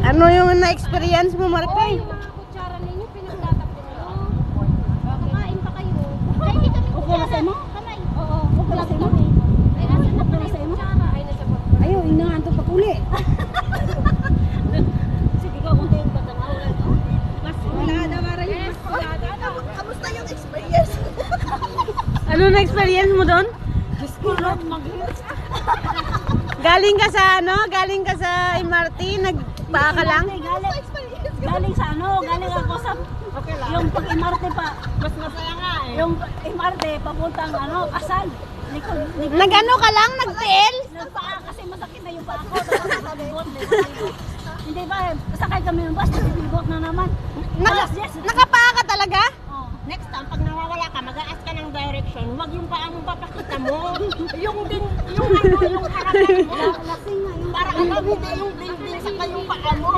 Ano yung na-experience mo, Marpe? Yung mga kutsara ninyo, pinagtatapon nyo. Kakain pa kayo. Ay, hindi kami kutsara. Kamay. Oo, kutsara kami. Ay, asan na pala yung kutsara? Ay, nasa bag. Ayaw, inangan to pakuli. Sige ka, kung tayo patanaw. Wala na maray. Kamusta yung experience? Ano na-experience mo doon? Diyos ko, Lord, Galing ka sa ano? Galing ka sa MRT? Nagpaa ka lang? Galing sa ano, galing ako sa yung pag-imarte pa. Mas masaya nga eh. Yung imarte papuntang ano, kasal. Nag-ano ka lang? Nag-TL? Nagpaa kasi masakit na yung paa ko. Tapos nalibot. Hindi ba, sakay kami ng bus, nalibot na naman. Nakapaa ka talaga? Oh. Next time, pag nawawala ka, mag-aas ka ng direction, huwag yung paa mong papakita mo. yung harapan mo. Lasing nga yung Para alam, hindi yung dingding sa kayong paa mo.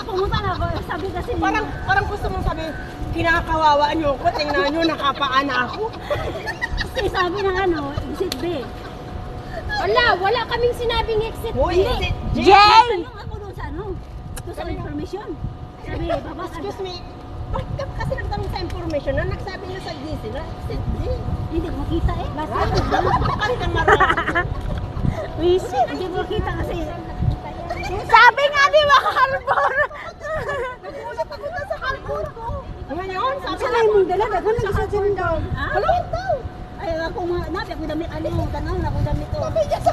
pumunta na ako, sabi kasi Parang gusto mong sabi, kinakawawa nyo ko, tingnan nyo, nakapaa na ako. kasi sabi ng ano, exit B. wala kaming sinabing exit. Hoy, Jay! Yung ako doon sa ano, doon sa information. Sabi, baba ka. excuse me, bakit ka kasi nagtanong sa information na nagsabi nyo sa GC na exit G? Hindi ko makita eh. Basta, Bakit kang marami? Wisit. hindi ko makita kasi. Sabi nga di ba, Harbor? Nagulat ako na sa harbor ko. Ngayon, sabi Sa lain mong dala, dagan lang isa dyan daw. Hello? Ay, ako nga, nabi ako damit, ano, tanaw na ako damit to. Sabi niya sa